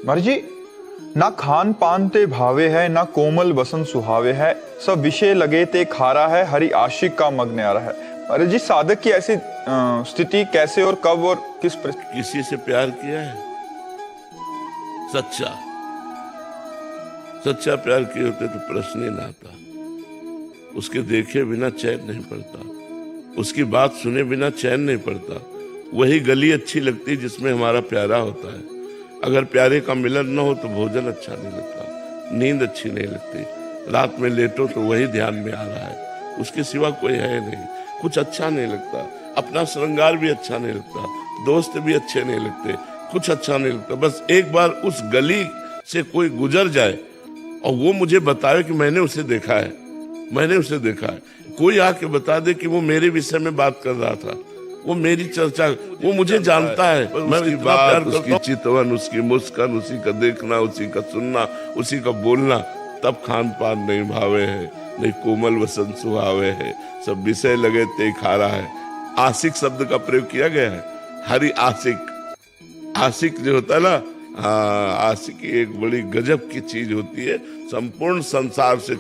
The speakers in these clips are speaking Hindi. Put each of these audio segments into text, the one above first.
महाराज जी, ना खान पान ते भावे है, ना कोमल वसन सुहावे है, सब विषय लगे ते खारा है, हरि आशिक का मग न्यारा है। महाराज जी, साधक की ऐसी स्थिति कैसे और कब और किसी से प्यार किया है? सच्चा सच्चा प्यार किए होते तो प्रश्न ही ना आता। उसके देखे बिना चैन नहीं पड़ता, उसकी बात सुने बिना चैन नहीं पड़ता। वही गली अच्छी लगती जिसमें हमारा प्यारा होता है। अगर प्यारे का मिलन न हो तो भोजन अच्छा नहीं लगता, नींद अच्छी नहीं लगती, रात में लेटो तो वही ध्यान में आ रहा है, उसके सिवा कोई है नहीं, कुछ अच्छा नहीं लगता। अपना श्रृंगार भी अच्छा नहीं लगता, दोस्त भी अच्छे नहीं लगते, कुछ अच्छा नहीं लगता। बस एक बार उस गली से कोई गुजर जाए और वो मुझे बताए कि मैंने उसे देखा है, मैंने उसे देखा है। कोई आके बता दे कि वो मेरे विषय में बात कर रहा था, वो मेरी चर्चा, वो मुझे जानता है। मैं उसकी बात, उसकी चितवन, उसकी मुस्कान, उसी का देखना, उसी का सुनना, उसी का बोलना, तब खान पान नहीं भावे है, नहीं कोमल वसन सुहावे है, सब विषय लगे ते खारा है। आशिक शब्द का प्रयोग किया गया है। हरि आशिक, आशिक जो होता है ना, आशिकी एक बड़ी गजब की चीज होती है। संपूर्ण संसार से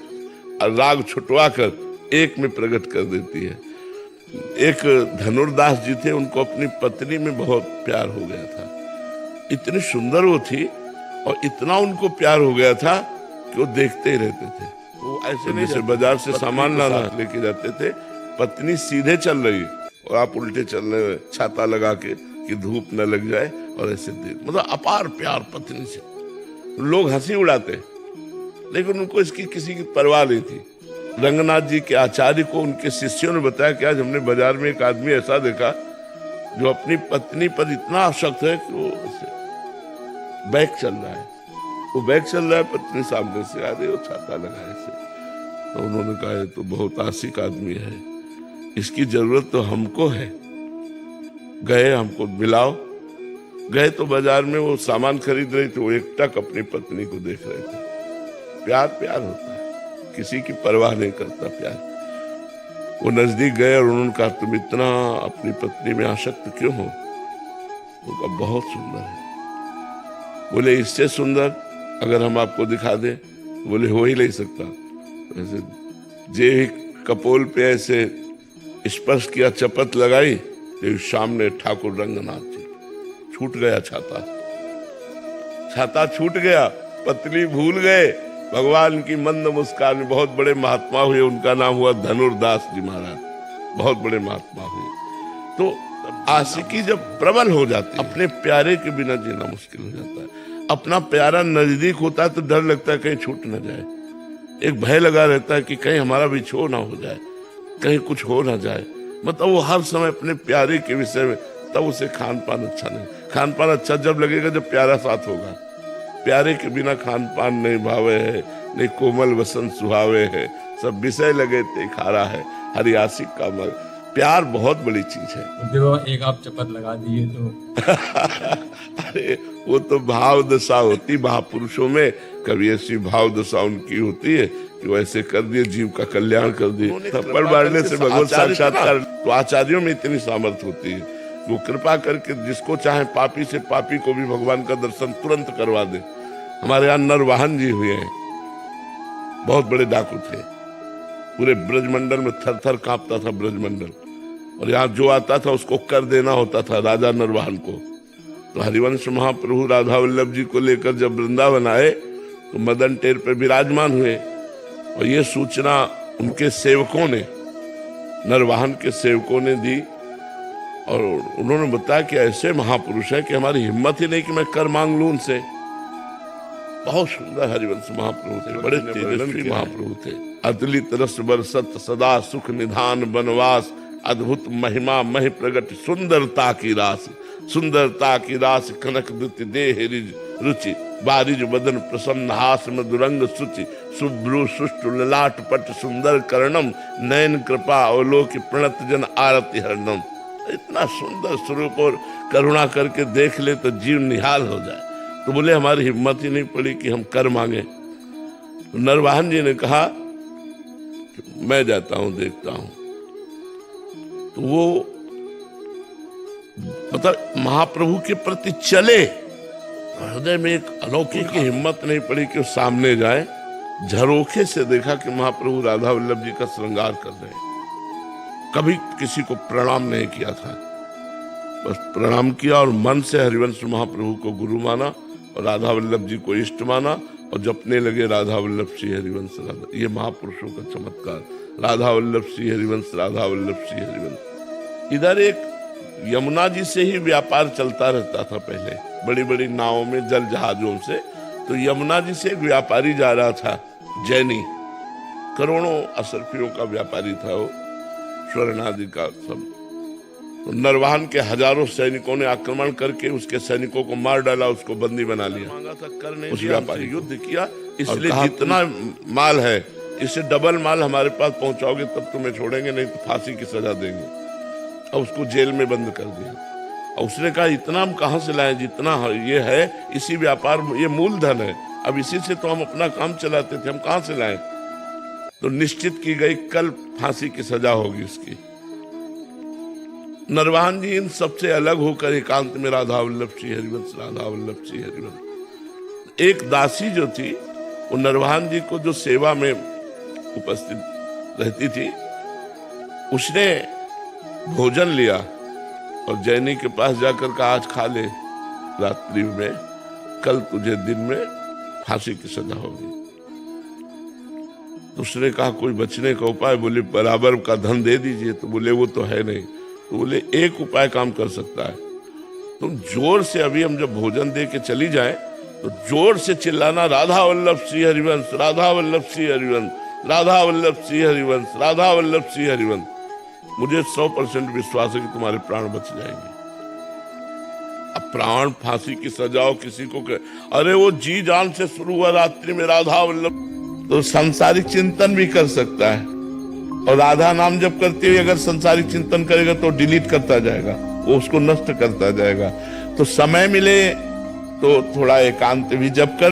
राग छुटवा कर एक में प्रकट कर देती है। एक धनुर्दास जी थे, उनको अपनी पत्नी में बहुत प्यार हो गया था। इतनी सुंदर वो थी और इतना उनको प्यार हो गया था कि वो देखते ही रहते थे। वो ऐसे नहीं जैसे बाजार से सामान लाना लेके जाते थे, पत्नी सीधे चल रही और आप उल्टे चल रहे, छाता लगा के कि धूप न लग जाए, और ऐसे मतलब अपार प्यार पत्नी से। लोग हंसी उड़ाते, लेकिन उनको इसकी किसी की परवाह नहीं थी। रंगनाथ जी के आचार्य को उनके शिष्यों ने बताया कि आज हमने बाजार में एक आदमी ऐसा देखा जो अपनी पत्नी पर इतना आसक्त है कि वो बैग चल रहा है, वो बैग चल रहा है, पत्नी सामने से आ रही है, वो छाता लगाए से। तो उन्होंने कहा तो बहुत आशिक आदमी है, इसकी जरूरत तो हमको है, गए हमको मिलाओ। गए तो बाजार में वो सामान खरीद रही थी, वो एकटक अपनी पत्नी को देख रहे थे। प्यार प्यार होता है, किसी की परवाह नहीं करता प्यार। वो नजदीक गए और उन्होंने कहा तुम इतना अपनी पत्नी में आसक्त क्यों हो? वो कहा बहुत सुंदर है। बोले इससे सुंदर अगर हम आपको दिखा दें? बोले हो ही नहीं सकता। ऐसे जे कपोल पे ऐसे स्पर्श किया, चपत लगाई, तो सामने ठाकुर रंगनाथ जी। छूट गया छाता, छाता छूट गया, पत्नी भूल गए। भगवान की मंद मुस्कान। बहुत बड़े महात्मा हुए, उनका नाम हुआ धनुर्दास जी महाराज, बहुत बड़े महात्मा हुए। तो आशिकी जब प्रबल हो जाती है, अपने प्यारे के बिना जीना मुश्किल हो जाता है। अपना प्यारा नजदीक होता है तो डर लगता है कहीं छूट न जाए, एक भय लगा रहता है कि कहीं हमारा बिछोह ना हो जाए, कहीं कुछ हो ना जाए। मतलब वो हर समय अपने प्यारे के विषय में, तब उसे खान पान अच्छा नहीं। खान पान अच्छा जब लगेगा जब प्यारा साथ होगा। प्यारे के बिना खान पान नहीं भावे है, नहीं कोमल वसन सुहावे है, सब विषय लगे ते खारा है, हरि आशिक का मग। प्यार बहुत बड़ी चीज है। देखो एक आप चपत लगा दिए तो अरे वो तो भाव दशा होती महापुरुषों में, कभी ऐसी भाव दशा उनकी होती है कि वो ऐसे कर दिए, जीव का कल्याण कर दिए। थप्पड़ मारने से भगवत साक्षात्कार। तो आचार्यों में इतनी सामर्थ्य होती है, वो कृपा करके जिसको चाहे पापी से पापी को भी भगवान का दर्शन तुरंत करवा दे। हमारे यहाँ नरवाहन जी हुए हैं, बहुत बड़े डाकू थे, पूरे ब्रजमंडल में थर थर कांपता था ब्रजमंडल, और यहाँ जो आता था उसको कर देना होता था राजा नरवाहन को। तो हरिवंश महाप्रभु राधा वल्लभ जी को लेकर जब वृंदावन आए तो मदन टेर पे विराजमान हुए, और ये सूचना उनके सेवकों ने, नरवाहन के सेवकों ने दी, और उन्होंने बताया कि ऐसे महापुरुष है कि हमारी हिम्मत ही नहीं कि मैं कर मांग लूं उनसे। बहुत सुंदर हरिवंश महाप्रभु थे, बड़े तेजस्वी महाप्रभु थे। अतुलित रस बरसत सदा सुख निधान बनवास, अद्भुत महिमा महि प्रगट सुंदरता की रास, सुंदरता की रास कनक दुति देह रिज रुचि, बारिज बदन प्रसन्न हास मधुरंग सुचि, शुभ्रु सुष्टु ललाट पट सुंदर कर्णम, नयन कृपा अवलोक प्रणत जन आरति हरणम। इतना सुंदर स्वरूप, और करुणा करके देख ले तो जीव निहाल हो जाए। तो बोले हमारी हिम्मत ही नहीं पड़ी कि हम कर मांगे। तो नरवाहन जी ने कहा मैं जाता हूं, देखता हूं। तो वो मतलब महाप्रभु के प्रति चले, हृदय में एक अलौकिक की हिम्मत नहीं पड़ी कि वो सामने जाए। झरोखे से देखा कि महाप्रभु राधा वल्लभ जी का श्रृंगार कर रहे हैं। कभी किसी को प्रणाम नहीं किया था, बस प्रणाम किया और मन से हरिवंश महाप्रभु को गुरु माना और राधा वल्लभ जी को इष्ट माना और जपने लगे राधा वल्लभ श्री हरिवंश राधा। ये महापुरुषों का चमत्कार, राधा वल्लभ श्री हरिवंश, राधा वल्लभ श्री हरिवंश। इधर एक यमुना जी से ही व्यापार चलता रहता था पहले, बड़ी बड़ी नावों में, जल जहाजों से। तो यमुना जी से एक व्यापारी जा रहा था, जैनी, करोड़ों असरफियों का व्यापारी था वो, स्वर्ण आदि का सब। तो नरवाहन के हजारों सैनिकों ने आक्रमण करके उसके सैनिकों को मार डाला, उसको बंदी बना लिया। मांगा था करने, उस व्यापारी युद्ध किया, इसलिए जितना माल है इससे डबल माल हमारे पास पहुंचाओगे तब तुम्हें छोड़ेंगे, नहीं तो फांसी की सजा देंगे। और उसको जेल में बंद कर दिया। और उसने कहा इतना हम कहाँ से लाएं, जितना ये है इसी व्यापार, ये मूलधन है, अब इसी से तो हम अपना काम चलाते थे, हम कहाँ से लाएं। तो निश्चित की गई कल फांसी की सजा होगी उसकी। नरवाहन जी इन सबसे अलग होकर एकांत में राधा वल्लभ श्री हरिवंश, राधा वल्लभ श्री हरिवंश। एक दासी जो थी वो नरवाहन जी को जो सेवा में उपस्थित रहती थी, उसने भोजन लिया और जैनी के पास जाकर कहा आज खा ले रात्रि में, कल तुझे दिन में फांसी की सजा होगी। उसने कहा कोई बचने का उपाय? बोले बराबर का धन दे दीजिए। तो बोले वो तो है नहीं। तो बोले एक उपाय काम कर सकता है, तुम जोर से, अभी हम जब भोजन दे के चली जाए तो जोर से चिल्लाना राधा वल्लभ श्री हरिवंश, राधा वल्लभ श्री हरिवंश, राधा वल्लभ श्री हरिवंश, राधा वल्लभ श्री हरिवंश। मुझे 100% विश्वास है कि तुम्हारे प्राण बच जाएंगे। अब प्राण फांसी की सजाओ किसी को अरे वो जी जान से शुरू हुआ रात्रि में राधा वल्लभ, तो सांसारिक चिंतन भी कर सकता है। और राधा नाम जब करते हुए अगर सांसारिक चिंतन करेगा तो डिलीट करता जाएगा, वो उसको नष्ट करता जाएगा। तो समय मिले तो थोड़ा एकांत भी जप कर